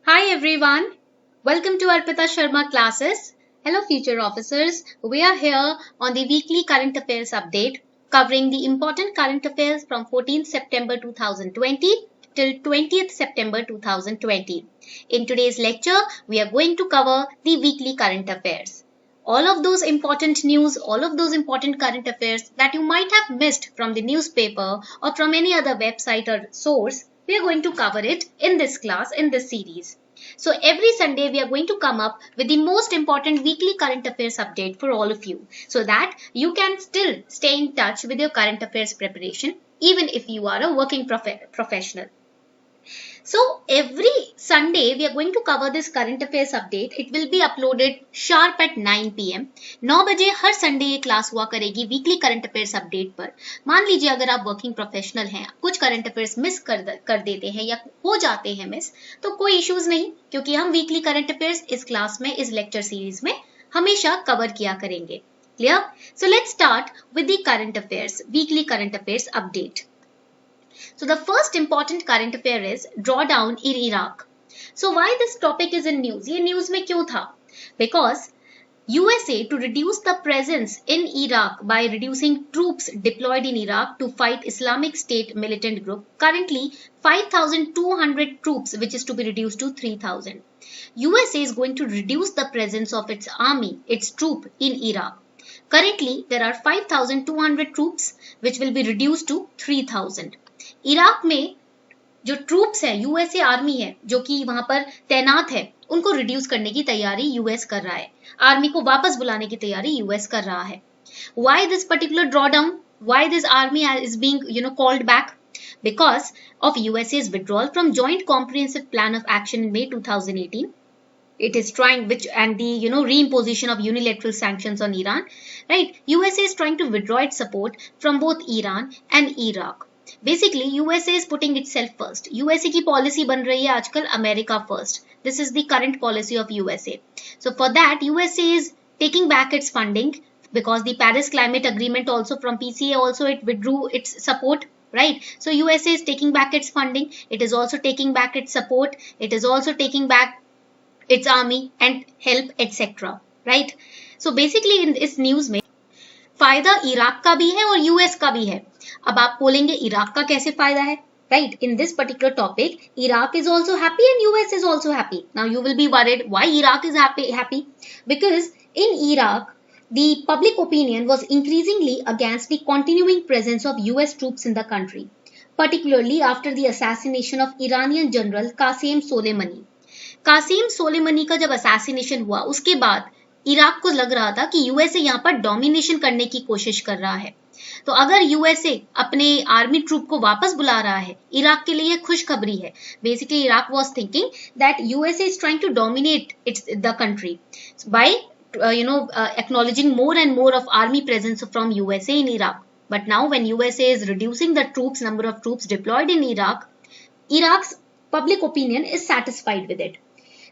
Hi everyone, welcome to Arpita Sharma classes. Hello future officers, we are here on the weekly current affairs update covering the important current affairs from 14th September 2020 till 20th September 2020. In today's lecture, we are going to cover the weekly current affairs. All of those important news, all of those important current affairs that you might have missed from the newspaper or from any other website or source, we are going to cover it in this class, in this series. So every Sunday we are going to come up with the most important weekly current affairs update for all of you so that you can still stay in touch with your current affairs preparation even if you are a working professional. So every Sunday we are going to cover this current affairs update. It will be uploaded sharp at 9 pm. 9 बजे हर Sunday ये class हुआ करेगी weekly current affairs update पर. मान लीजिए अगर आप working professional हैं, कुछ करंट अफेयर्स मिस कर देते हैं या हो जाते हैं मिस, तो कोई इश्यूज नहीं, क्योंकि हम वीकली करंट अफेयर्स इस क्लास में, इस लेक्चर सीरीज में हमेशा कवर किया करेंगे. Clear? So let's start with the current affairs, weekly current affairs update. So the first important current affair is drawdown in Iraq. So why this topic is in news? ये news में क्यों था? Because USA to reduce the presence in Iraq by reducing troops deployed in Iraq to fight Islamic State militant group. Currently 5,200 troops, which is to be reduced to 3,000. USA is going to reduce the presence of its army, its troop in Iraq. Currently there are 5,200 troops which will be reduced to 3,000. Iraq में जो troops है, USA army है जो कि वहां पर तैनात है, उनको रिड्यूस करने की तैयारी यूएस कर रहा है. आर्मी को वापस बुलाने की तैयारी यूएस कर रहा है. Why this particular drawdown, why this army is being called back? Because of USA's withdrawal from Joint Comprehensive Plan of Action in May 2018. It is trying and the reimposition of unilateral sanctions on Iran, right? USA is trying to withdraw its support from both Iran and Iraq. Basically USA is putting itself first. USA की policy बन रही है आजकल America first. This is the current policy of USA. So for that USA is taking back its funding because the Paris Climate Agreement also from PCA also it withdrew its support, right? So USA is taking back its funding. It is also taking back its support. It is also taking back its army and help etc. Right? So basically in इस news में फायदा Iraq का भी है और US का भी है. अब आप बोलेंगे इराक का कैसे फायदा है, right? In this particular topic, Iraq is also happy and US is also happy. Now you will be worried why Iraq is happy? Because in Iraq, the public opinion was increasingly against the continuing presence of US troops in the country, particularly after the assassination of Iranian General Qasem Soleimani. Qasem Soleimani का जब assassination हुआ उसके बाद Iraq को लग रहा था कि यूएसए यहाँ पर डोमिनेशन करने की कोशिश कर रहा है. तो अगर यूएसए अपने आर्मी ट्रूप को वापस बुला रहा है, इराक के लिए खुशखबरी है. Basically Iraq was thinking that USA is trying to dominate its the country by acknowledging more and more of army presence from USA in Iraq. But now when USA is reducing the number of troops deployed in Iraq, Iraq's public opinion is satisfied with it.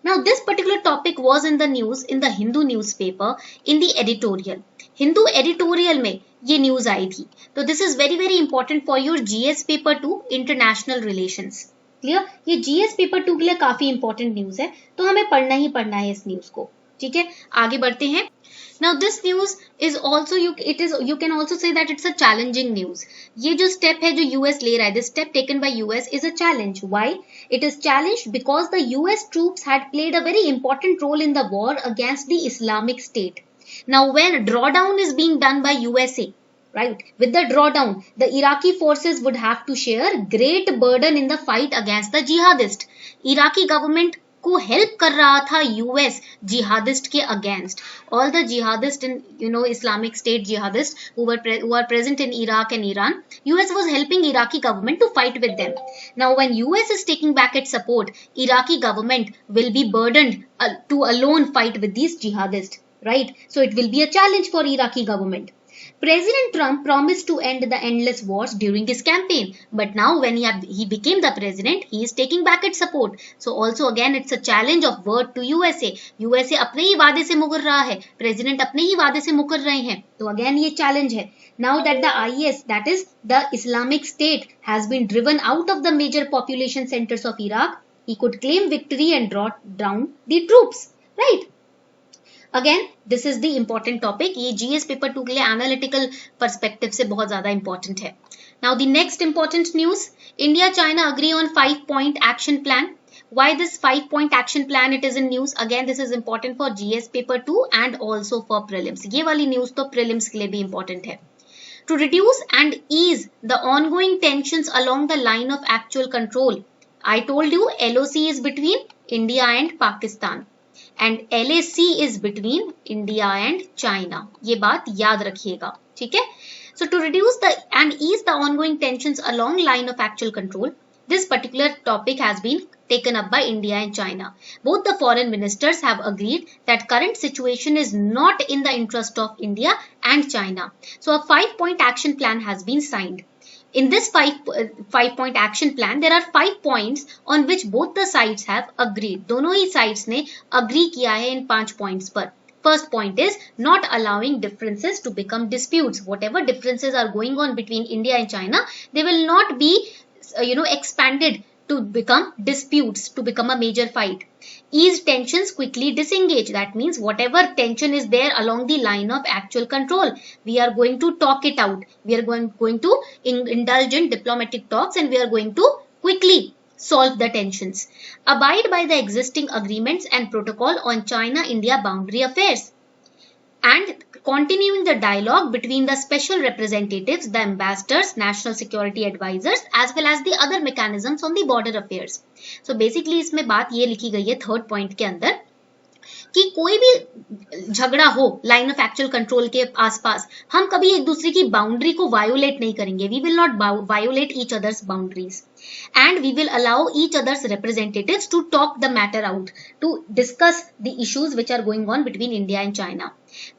Now this particular topic was in the news in the Hindu newspaper in the editorial. Hindu editorial में ये news आई थी. तो this is very very important for your GS paper 2 international relations. Clear? ये GS paper 2 के लिए काफी important news है, तो हमें पढ़ना ही पढ़ना है इस news को. ठीक है, आगे बढ़ते हैं. Now this news is also you can also say that it's a challenging news. ये जो step है जो US ले रहा है, this step taken by US is a challenge. Why? It is challenged because the US troops had played a very important role in the war against the Islamic State. Now when drawdown is being done by USA, right? With the drawdown, the Iraqi forces would have to share great burden in the fight against the jihadist. Iraqi government को help कर रहा था US jihadist के against. All the jihadist in Islamic state jihadist who are present in Iraq and Iran, US was helping Iraqi government to fight with them. Now when US is taking back its support, Iraqi government will be burdened to alone fight with these jihadists, right? So it will be a challenge for Iraqi government. President Trump promised to end the endless wars during his campaign, but now when he became the president, he is taking back its support. So also again it's a challenge of word to USA. USA अपने ही वादे से मुकर रहा है, president अपने ही वादे से मुकर रहे हैं, तो again ये challenge है. Now that the IS, that is the Islamic State, has been driven out of the major population centers of Iraq, He could claim victory and draw down the troops, right? Again, this is the important topic. ये GS paper 2 के लिए analytical perspective से बहुत ज़्यादा important है. Now the next important news, India China agree on 5-point action plan. Why this 5-point action plan it is in news? Again, this is important for GS paper 2 and also for prelims. ये वाली news तो prelims के लिए भी important है. To reduce and ease the ongoing tensions along the line of actual control. I told you LOC is between India and Pakistan. And LAC is between India and China. ये बात याद रखिएगा, ठीक है? So to reduce and ease the ongoing tensions along line of actual control, this particular topic has been taken up by India and China. Both the foreign ministers have agreed that current situation is not in the interest of India and China. So a 5-point action plan has been signed. In this five-point action plan, there are 5 points on which both the sides have agreed. दोनों ही sides ने agree किया है इन 5 points पर. First point is not allowing differences to become disputes. Whatever differences are going on between India and China, they will not be, expanded to become disputes, to become a major fight. Ease tensions, quickly disengage. That means whatever tension is there along the line of actual control, we are going to talk it out. We are going to indulge in diplomatic talks and we are going to quickly solve the tensions. Abide by the existing agreements and protocol on China-India boundary affairs. And continuing the dialogue between the special representatives, the ambassadors, national security advisors, as well as the other mechanisms on the border affairs. So basically इसमें बात ये लिखी गई है third point के अंदर कि कोई भी झगड़ा हो लाइन ऑफ एक्चुअल कंट्रोल के आसपास, हम कभी एक दूसरे की बाउंड्री को वायोलेट नहीं करेंगे. We will not violate each others boundaries and we will allow each other's representatives to talk the matter out, to discuss the issues which are going on between India and China.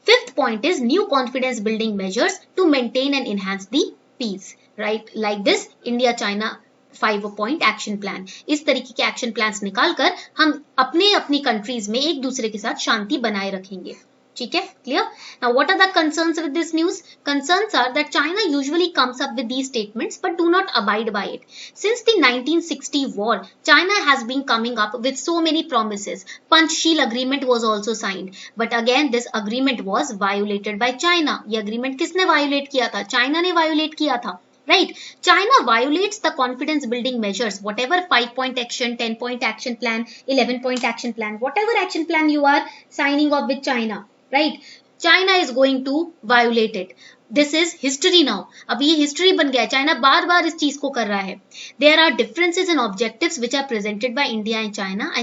Fifth point is new confidence building measures to maintain and enhance the peace, right? Like this India China 5-point action plan. इस तरीके के action plans निकालकर हम अपनी countries में एक दूसरे के साथ शांति बनाए रखेंगे. ठीक है, clear? Now what are the concerns with this news? Concerns are that China usually comes up with these statements but do not abide by it. Since the 1960 war, China has been coming up with so many promises. Panchsheel agreement was also signed, but again this agreement was violated by China. ये agreement किसने violate किया था? China ने violate किया था. Right? China violates the confidence building measures, whatever 5-point action, 10-point action plan, 11-point action plan, whatever action plan you are signing off with China. Right? China is going to violate it. This is history now. अब ये history बन गया. China बार बार इस चीज को कर रहा है. There are differences in objectives which are presented by India and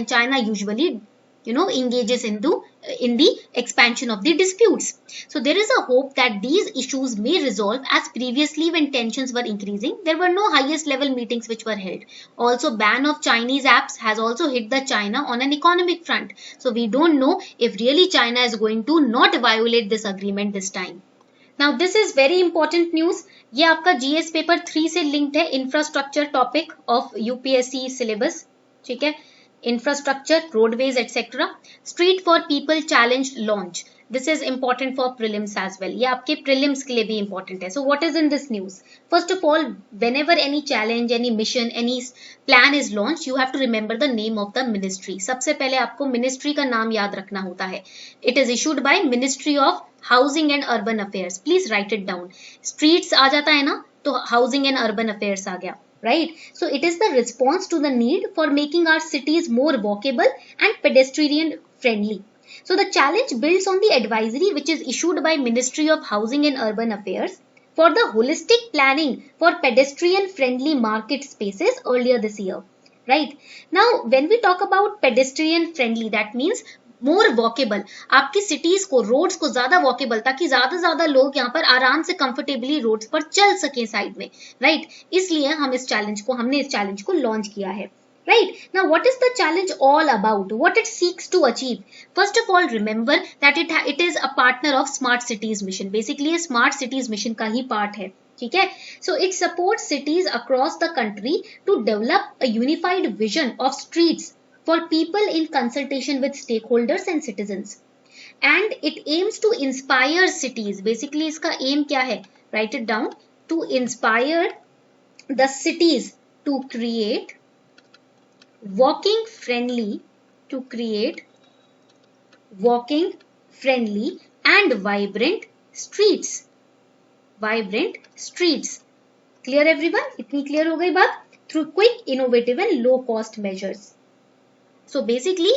China usually engages in the expansion of the disputes. So there is a hope that these issues may resolve, as previously when tensions were increasing, there were no highest level meetings which were held. Also, ban of Chinese apps has also hit the China on an economic front. So we don't know if really China is going to not violate this agreement this time. Now this is very important news. ये आपका GS paper 3 से linked है, infrastructure topic of UPSC syllabus. ठीक है, infrastructure, roadways, etc. Street for People challenge launch. This is important for prelims as well. ये आपके prelims के लिए भी important है. So what is in this news? First of all, whenever any challenge, any mission, any plan is launched, you have to remember the name of the ministry. सबसे पहले आपको ministry का नाम याद रखना होता है. It is issued by Ministry of Housing and Urban Affairs. Please write it down. Streets आ जाता है ना, तो Housing and Urban Affairs आ गया. Right? So it is the response to the need for making our cities more walkable and pedestrian friendly. So the challenge builds on the advisory which is issued by Ministry of Housing and Urban Affairs for the holistic planning for pedestrian friendly market spaces earlier this year. Right? Now when we talk about pedestrian friendly, that means more walkable, आपकी cities को, roads को ज्यादा walkable, ताकि ज्यादा लोग यहाँ पर आराम से कंफर्टेबली रोड्स पर चल सके साइड में. राइट? इसलिए हमने इस चैलेंज को लॉन्च किया है. Right? Now what is the challenge all about? What it seeks to achieve? First of all, remember that it is a partner of Smart Cities Mission. Basically, a Smart Cities Mission का ही part है. ठीक है? So it supports cities across the country to develop a unified vision of streets for people in consultation with stakeholders and citizens. And it aims to inspire cities. Basically, इसका aim क्या है? Write it down. To inspire the cities to create walking friendly to create walking friendly and vibrant streets. Vibrant streets. Clear everyone? इतनी clear हो गई बात? Through quick, innovative and low cost measures. So basically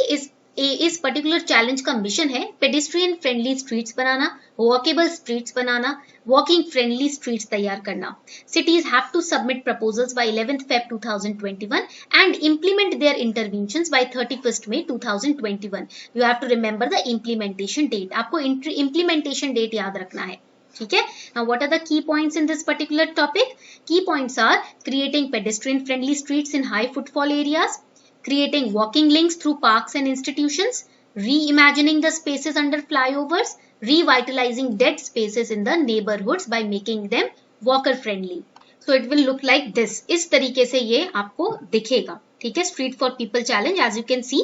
इस particular challenge का mission है pedestrian friendly streets बनाना, walkable streets बनाना, walking friendly streets तैयार करना. Cities have to submit proposals by 11th Feb 2021 and implement their interventions by 31st May 2021. You have to remember the implementation date. आपको implementation date याद रखना है. ठीक है. Now what are the key points in this particular topic? Key points are creating pedestrian friendly streets in high footfall areas, creating walking links through parks and institutions, reimagining the spaces under flyovers, revitalizing dead spaces in the neighborhoods by making them walker friendly. So it will look like this. इस तरीके से ये आपको दिखेगा. ठीक है. Street for People challenge, as you can see,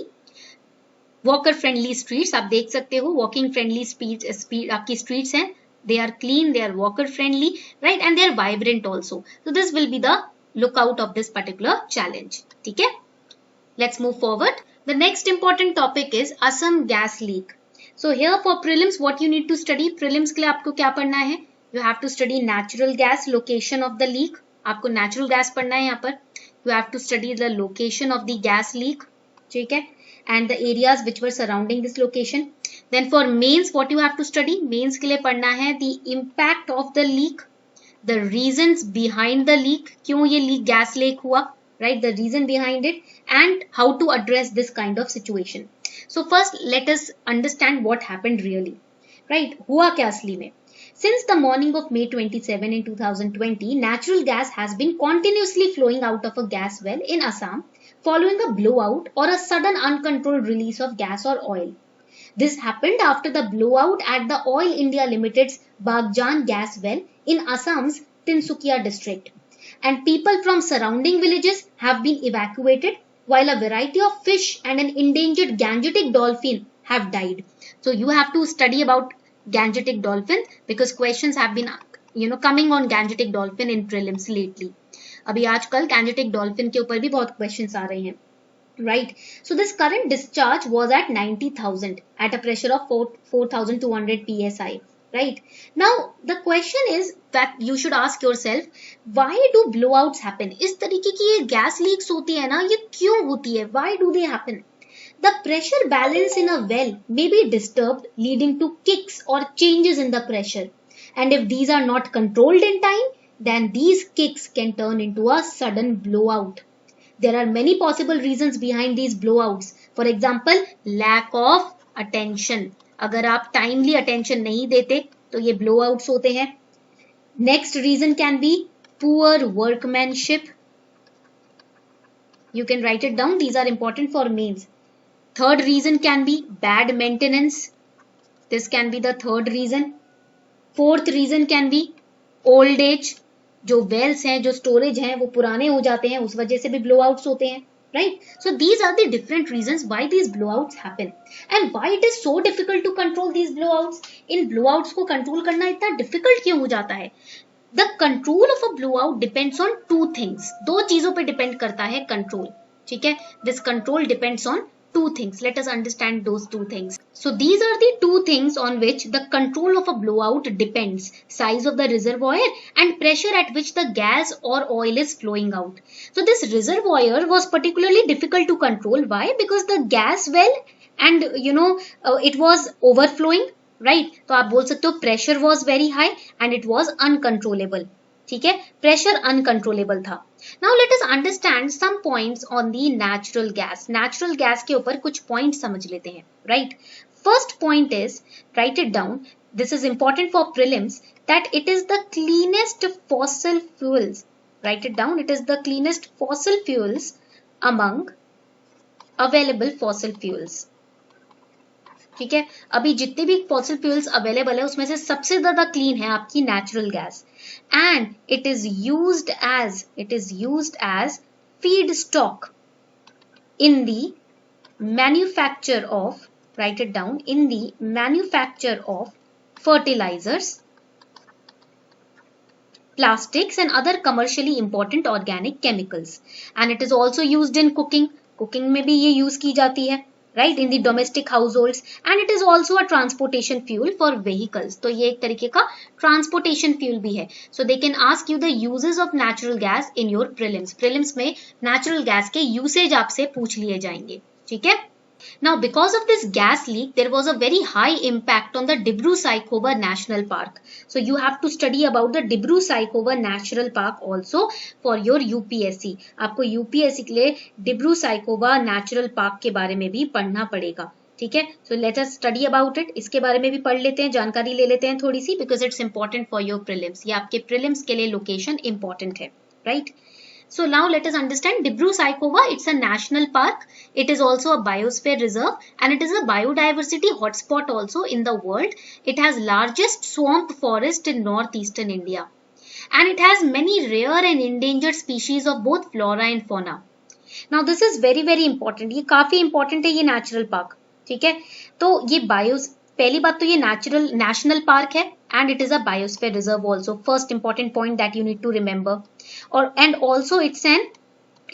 walker friendly streets आप देख सकते हो. Walking friendly speed आपकी streets हैं. They are clean, they are walker friendly, right, and they are vibrant also. So this will be the lookout of this particular challenge. ठीक है. Let's move forward. The next important topic is Assam gas leak. So here for prelims, what you need to study? Prelims के लिए आपको क्या पढ़ना है? You have to study natural gas, location of the leak. आपको natural gas पढ़ना है यहाँ पर. You have to study the location of the gas leak. ठीक है? And the areas which were surrounding this location. Then for mains, what you have to study? Mains के लिए पढ़ना है the impact of the leak, the reasons behind the leak. क्यों ये leak gas leak हुआ? Right, the reason behind it and how to address this kind of situation. So first let us understand what happened really. Right, हुआ क्या असली में? Since the morning of May 27 in 2020, natural gas has been continuously flowing out of a gas well in Assam following a blowout or a sudden uncontrolled release of gas or oil. This happened after the blowout at the Oil India Limited's Bagjan gas well in Assam's Tinsukia district. And people from surrounding villages have been evacuated while a variety of fish and an endangered Gangetic dolphin have died. So you have to study about Gangetic dolphin because questions have been coming on Gangetic dolphin in prelims lately. अभी आजकल Gangetic dolphin के ऊपर भी बहुत questions आ रहे हैं. Right. So this current discharge was at 90,000 at a pressure of 4,200 psi. Right. Now the question is that you should ask yourself, why do blowouts happen? इस तरीके की ये gas leaks होती है ना, ये क्यों होती है? Why do they happen? The pressure balance in a well may be disturbed, leading to kicks or changes in the pressure. And if these are not controlled in time, then these kicks can turn into a sudden blowout. There are many possible reasons behind these blowouts. For example, lack of attention. अगर आप timely attention नहीं देते तो ये blowouts होते हैं. Next reason can be poor workmanship. You can write it down. These are important for mains. Third reason can be bad maintenance. This can be the third reason. Fourth reason can be old age. जो wells हैं, जो storage हैं, वो पुराने हो जाते हैं, उस वजह से भी blowouts होते हैं. Right? So these are the different reasons why these blowouts happen. And why it is so difficult to control these blowouts? In blowouts को control करना इतना difficult क्यों हो जाता है? The control of a blowout depends on two things. दो चीजों पे depend करता है control. ठीक है? This control depends on two things. Let us understand those two things. So these are the two things on which the control of a blowout depends. Size of the reservoir and pressure at which the gas or oil is flowing out. So this reservoir was particularly difficult to control. Why? Because the gas well and it was overflowing. Right? तो आप बोल सकते हो pressure was very high and it was uncontrollable. ठीक है? Pressure uncontrollable था. Now let us understand some points on the natural gas. Natural gas के ऊपर कुछ points समझ लेते हैं. Right? First point is, write it down. This is important for prelims, that it is the cleanest fossil fuels. Write it down. It is the cleanest fossil fuels among available fossil fuels. ठीक है? अभी जितने भी fossil fuels available है उसमें से सबसे ज़्यादा clean है आपकी natural gas. And it is used as feedstock in the manufacture of, write it down, in the manufacture of fertilizers, plastics and other commercially important organic chemicals. And it is also used in cooking. Cooking में भी ये use की जाती है, right, in the domestic households, and it is also a transportation fuel for vehicles. तो ये एक तरीके का ट्रांसपोर्टेशन फ्यूल भी है। So they can ask you the uses of natural gas in your prelims. Prelims में नेचुरल गैस के usage आपसे पूछ लिए जाएंगे, ठीक है। Now, because of this gas leak, there was a very high impact on the Dibru-Saikhowa National Park. So, you have to study about the Dibru-Saikhowa National Park also for your UPSC. आपको UPSC के लिए Dibru-Saikhowa Natural Park के बारे में भी पढ़ना पड़ेगा, ठीक है। So, let us study about it. इसके बारे में भी पढ़ लेते हैं, जानकारी ले लेते हैं थोड़ी सी, because it's important for your prelims. ये आपके prelims के लिए location important है, right? So now let us understand Dibru-Saikhowa. It's a national park. It is also a biosphere reserve and it is a biodiversity hotspot also in the world. It has largest swamp forest in northeastern India. And it has many rare and endangered species of both flora and fauna. Now this is very very important. ये काफी important है ये natural park, ठीक है। तो ये पहली बात तो ये national park है and it is a biosphere reserve also. First important point that you need to remember. और and also it's an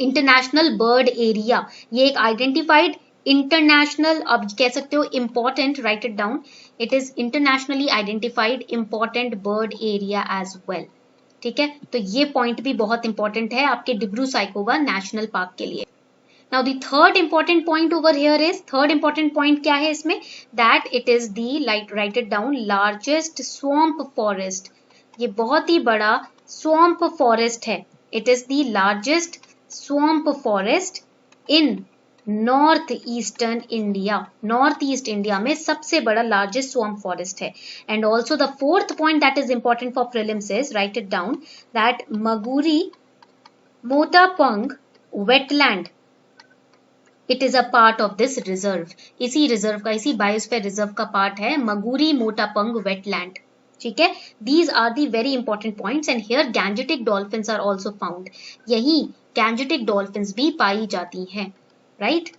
international bird area. ये एक identified international, अब कह सकते हो important, write it down. It is internationally identified important bird area as well. ठीक है, तो ये point भी बहुत important है आपके डिब्रू-साइखोवा नेशनल पार्क के लिए। Now the third important point over here is, third important point क्या है इसमें, that it is the, write it down, largest swamp forest. ये बहुत ही बड़ा swamp forest है. It is the largest swamp forest in north eastern India. North east India में सबसे बड़ा लार्जेस्ट स्वम्प फॉरेस्ट है। And also the fourth point that is important for prelims is, right it down, that Maguri Motapung wetland, it is a part of this reserve. इसी reserve का, इसी biosphere reserve का part है मगुरी Motapung wetland, ठीक है। These are the very important points and here Gangetic dolphins are also found. यही Gangetic dolphins भी पाई जाती हैं, right?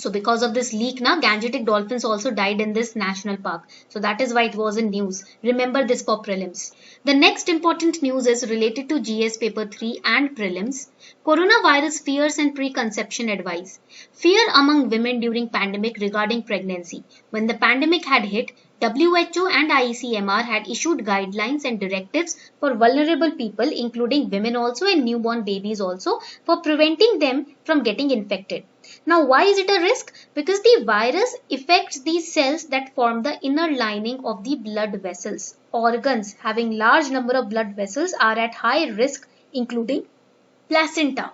So because of this leak na, Gangetic dolphins also died in this national park. So that is why it was in news. Remember this for prelims. The next important news is related to GS paper 3 and prelims. Coronavirus fears and preconception advice. Fear among women during pandemic regarding pregnancy. When the pandemic had hit, WHO and ICMR had issued guidelines and directives for vulnerable people, including women also and newborn babies also, for preventing them from getting infected. Now, why is it a risk? Because the virus affects these cells that form the inner lining of the blood vessels. Organs having large number of blood vessels are at high risk, including placenta.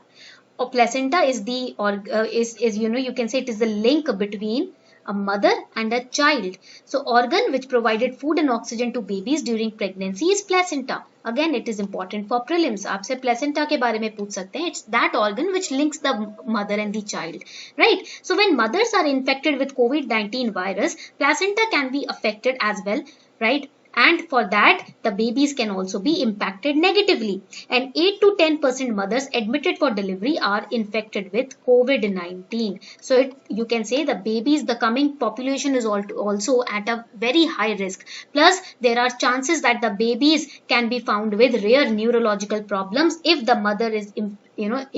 Or placenta is the, or is you can say it is the link between a mother and a child. So organ which provided food and oxygen to babies during pregnancy is placenta. Again, it is important for prelims. आपसे placenta के बारे में पूछ सकते हैं. It's that organ which links the mother and the child, right? So when mothers are infected with COVID-19 virus, placenta can be affected as well, right? And for that, the babies can also be impacted negatively. And 8 to 10% mothers admitted for delivery are infected with COVID-19. So you can say the babies, the coming population is also at a very high risk. Plus, there are chances that the babies can be found with rare neurological problems if the mother is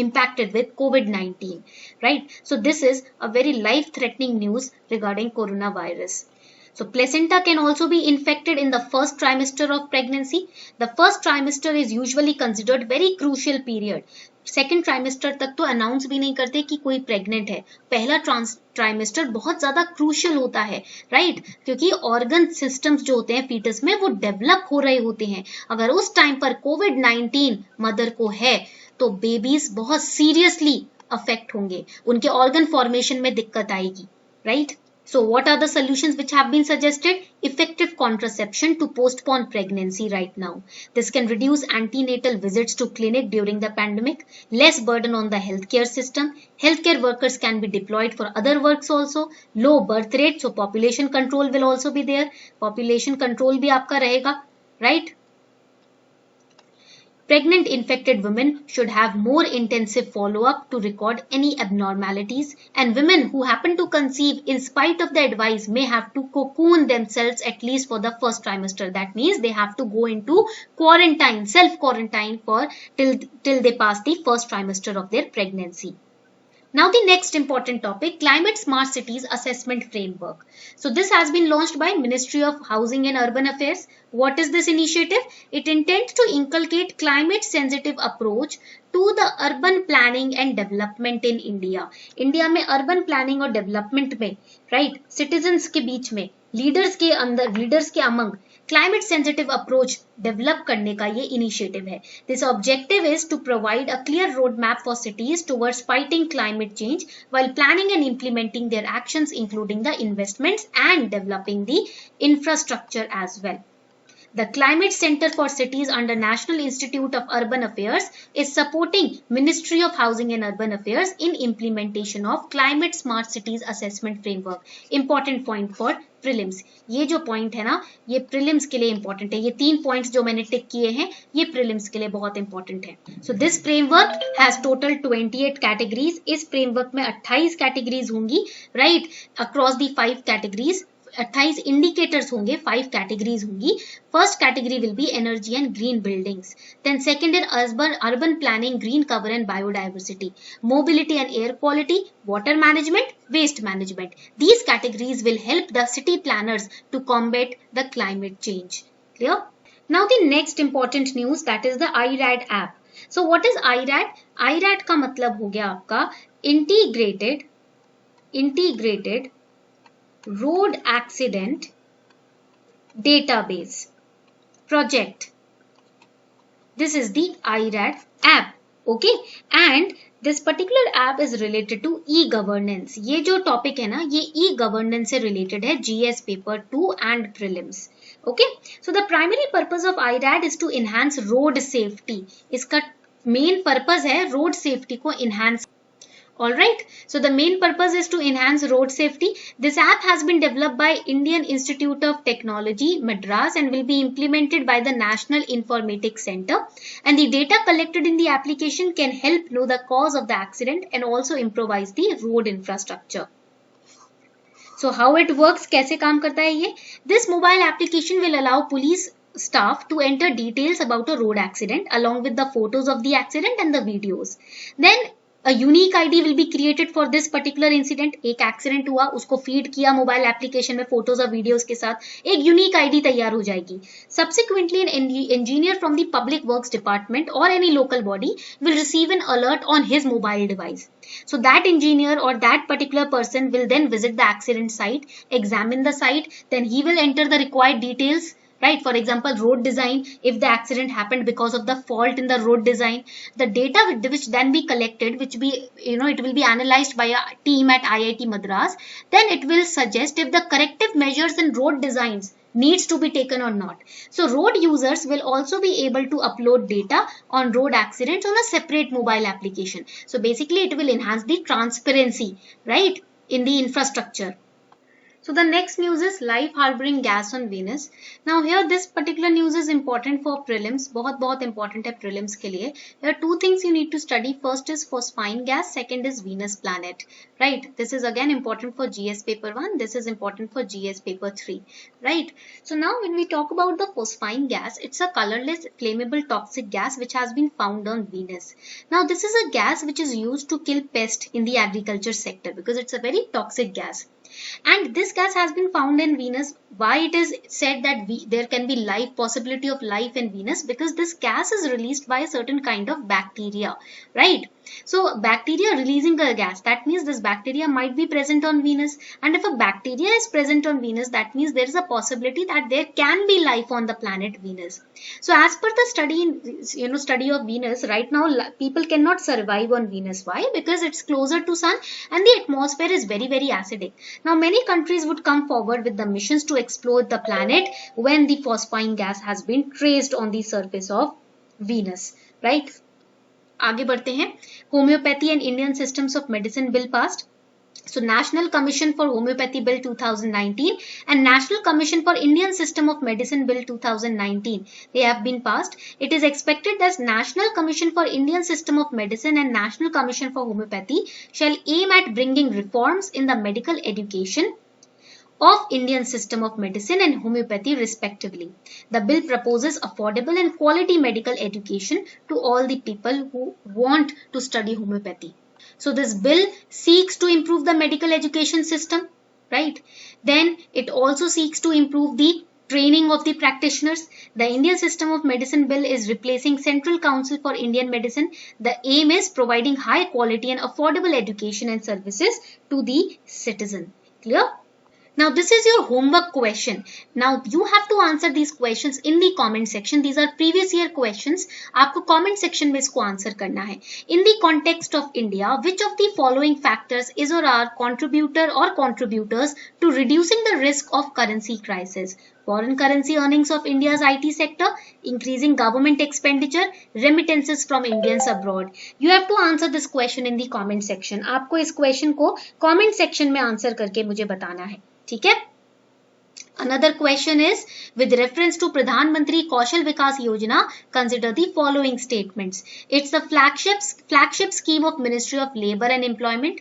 impacted with COVID-19, right? So this is a very life-threatening news regarding coronavirus. So placenta can also be infected in the first trimester of pregnancy. The first trimester is usually considered very crucial period. Second trimester तक तो announce भी नहीं करते कि कोई pregnant है। पहला trimester बहुत ज्यादा क्रूशियल होता है, राइट? क्योंकि ऑर्गन सिस्टम्स जो होते हैं फीटस में वो डेवलप हो रहे होते हैं। अगर उस टाइम पर कोविड-19 मदर को है तो बेबीज बहुत सीरियसली अफेक्ट होंगे, उनके ऑर्गन फॉर्मेशन में दिक्कत आएगी, right? So what are the solutions which have been suggested? Effective contraception to postpone pregnancy right now. This can reduce antenatal visits to clinic during the pandemic, less burden on the healthcare system. Healthcare workers can be deployed for other works also. Low birth rate, so population control will also be there. Population control भी आपका रहेगा, right? Pregnant infected women should have more intensive follow-up to record any abnormalities, and women who happen to conceive in spite of the advice may have to cocoon themselves at least for the first trimester. That means they have to go into quarantine, self-quarantine for till they pass the first trimester of their pregnancy. Now the next important topic, Climate Smart Cities Assessment Framework. So this has been launched by Ministry of Housing and Urban Affairs. What is this initiative? It intends to inculcate climate sensitive approach to the urban planning and development in India. India में urban planning और development में, right, citizens के बीच में, leaders के अंदर, leaders के among climate sensitive approach develop करने का ये इनिशिएटिव है. This objective is to provide a clear road map for cities towards fighting climate change while planning and implementing their actions, including the investments and developing the infrastructure as well. The Climate Center for Cities under National Institute of Urban Affairs is supporting Ministry of Housing and Urban Affairs in implementation of Climate Smart Cities Assessment Framework. Important point for prelims. ये जो point है ना, ये prelims के लिए important है. ये 3 points जो मैंने टिक किए हैं, ये prelims के लिए बहुत important है. So this framework has total 28 categories. इस framework में 28 categories होंगी, right? Across the 5 categories. 28 indicators होंगे, 5 कैटेगरीज होंगी. First category will be energy and green buildings. Then second is urban planning, green cover and biodiversity, mobility and air quality, water management, waste management. These categories will help the city planners to combat the climate change. Clear? Now the next important news, that is the IRAD app. So what is IRAD? IRAD का मतलब हो गया आपका integrated Road Accident Database Project. This is the IRAD app. Okay, and this particular app is related to e-governance. ये जो topic है ना, ये e-governance से related है, GS paper 2 and prelims. Okay, so the primary purpose of IRAD is to enhance road safety. इसका main purpose है road safety को enhance. Alright, so the main purpose is to enhance road safety. This app has been developed by Indian Institute of Technology, Madras, and will be implemented by the National Informatics Center. And the data collected in the application can help know the cause of the accident and also improvise the road infrastructure. So how it works, कैसे काम करता है ये? This mobile application will allow police staff to enter details about a road accident along with the photos of the accident and the videos. Then a unique ID will be created for this particular incident. एक accident हुआ, उसको feed किया mobile application में photos और videos के साथ, एक unique ID तैयार हो जाएगी. Subsequently, an engineer from the Public Works Department or any local body will receive an alert on his mobile device. So that engineer or that particular person will then visit the accident site, examine the site, then he will enter the required details. Right, for example, road design, if the accident happened because of the fault in the road design, the data which then be collected, which be, it will be analyzed by a team at IIT Madras, then it will suggest if the corrective measures in road designs needs to be taken or not. So road users will also be able to upload data on road accidents on a separate mobile application. So basically it will enhance the transparency, right, in the infrastructure. So the next news is life harboring gas on Venus. Now here this particular news is important for prelims. बहुत important है prelims के लिए. There are 2 things you need to study. First is phosphine gas. Second is Venus planet. Right. This is again important for GS paper 1. This is important for GS paper 3. Right. So now when we talk about the phosphine gas, it's a colorless flammable toxic gas which has been found on Venus. Now this is a gas which is used to kill pests in the agriculture sector because it's a very toxic gas. And this gas has been found in Venus. Why it is said that there can be possibility of life in Venus? Because this gas is released by a certain kind of bacteria, right? So bacteria releasing a gas, that means this bacteria might be present on Venus. And if a bacteria is present on Venus, that means there is a possibility that there can be life on the planet Venus. So as per the study of Venus, right now people cannot survive on Venus. Why? Because it's closer to sun and the atmosphere is very, very acidic. Now many countries would come forward with the missions to explore the planet when the phosphine gas has been traced on the surface of Venus, right? आगे बढ़ते हैं. Homeopathy and Indian Systems of Medicine Bill passed. So National Commission for Homeopathy Bill 2019 and National Commission for Indian System of Medicine Bill 2019, they have been passed. It is expected that National Commission for Indian System of Medicine and National Commission for Homeopathy shall aim at bringing reforms in the medical education of Indian System of Medicine and Homeopathy respectively. The bill proposes affordable and quality medical education to all the people who want to study homeopathy. So this bill seeks to improve the medical education system, right? Then it also seeks to improve the training of the practitioners. The Indian System of Medicine Bill is replacing Central Council for Indian Medicine. The aim is providing high quality and affordable education and services to the citizen. Clear? Now this is your homework question. Now you have to answer these questions in the comment section. These are previous year questions. आपको comment section में इसको answer करना है. In the context of India, which of the following factors is or are contributor or contributors to reducing the risk of currency crisis? Foreign currency earnings of India's IT sector, increasing government expenditure, remittances from Indians abroad. You have to answer this question in the comment section. आपको इस question को comment section में answer करके मुझे बताना है. ठीक है? Another question is, with reference to Pradhan Mantri Kaushal Vikas Yojana, consider the following statements. It's the flagship scheme of Ministry of Labour and Employment.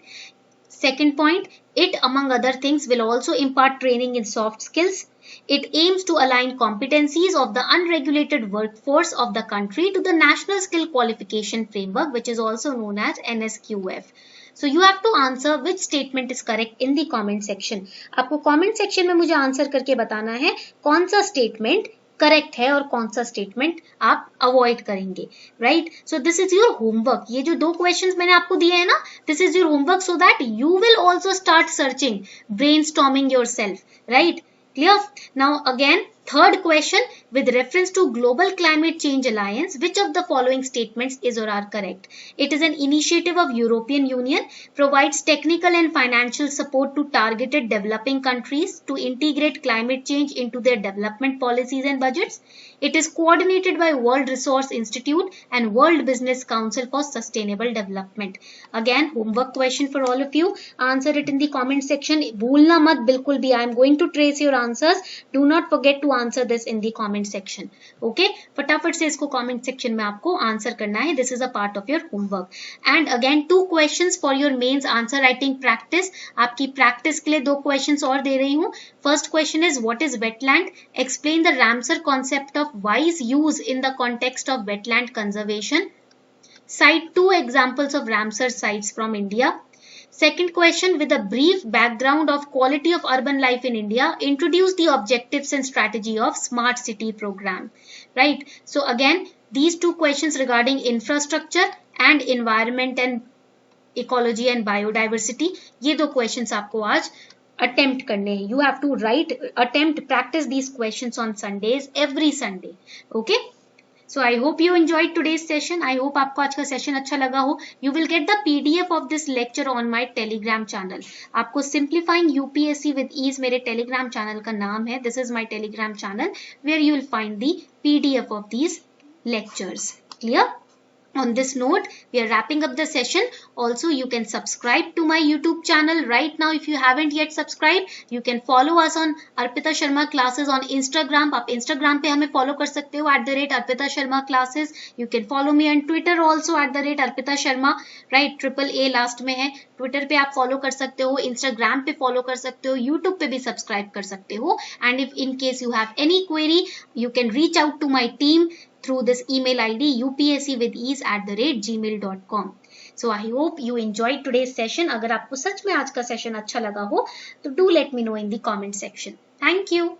Second point, it among other things will also impart training in soft skills. It aims to align competencies of the unregulated workforce of the country to the National Skill Qualification Framework, which is also known as NSQF. So you have to answer which statement is correct in the comment section. आपको comment section में मुझे answer करके बताना है कौन सा statement correct है और कौन सा statement आप avoid करेंगे, right? So this is your homework. ये जो दो questions मैंने आपको दिए हैं ना, this is your homework so that you will also start searching, brainstorming yourself, right? Clear? Now again, third question, with reference to Global Climate Change Alliance, which of the following statements is or are correct? It is an initiative of European Union, provides technical and financial support to targeted developing countries to integrate climate change into their development policies and budgets. It is coordinated by World Resource Institute and World Business Council for Sustainable Development. Again, homework question for all of you. Answer it in the comment section. भूलना मत बिल्कुल भी. I am going to trace your answers. Do not forget to answer this in the comment section. Okay? फटाफट से इसको comment section में आपको answer करना है. This is a part of your homework. And again, 2 questions for your mains answer writing practice. आपकी practice के लिए 2 questions और दे रही हूँ. First question is, what is wetland? Explain the Ramsar concept of wise use in the context of wetland conservation. Cite 2 examples of Ramsar sites from India. Second question, with a brief background of quality of urban life in India, introduce the objectives and strategy of Smart City program. Right? So again, these 2 questions regarding infrastructure and environment and ecology and biodiversity, ये 2 questions आपको आज attempt करने हैं. You have to practice these questions on Sundays, every Sunday. Okay? So I hope you enjoyed today's session. I hope आपको आज का session अच्छा लगा हो. You will get the PDF of this lecture on my Telegram channel. आपको Simplifying UPSC with Ease मेरे Telegram channel का नाम है. This is my Telegram channel where you will find the PDF of these lectures. Clear? On this note, we are wrapping up the session. Also, you can subscribe to my YouTube channel right now. If you haven't yet subscribed, you can follow us on Arpita Sharma Classes on Instagram. आप Instagram पे हमें follow कर सकते हो @Arpita Sharma Classes. You can follow me on Twitter also @Arpita Sharma. Right, AAA last में है. Twitter पे आप follow कर सकते हो, Instagram पे follow कर सकते हो, YouTube पे भी subscribe कर सकते हो. And if in case you have any query, you can reach out to my team through this email ID upscwithease@gmail.com. So I hope you enjoyed today's session. अगर आपको सच में आज का session अच्छा लगा हो तो do let me know in the comment section. Thank you.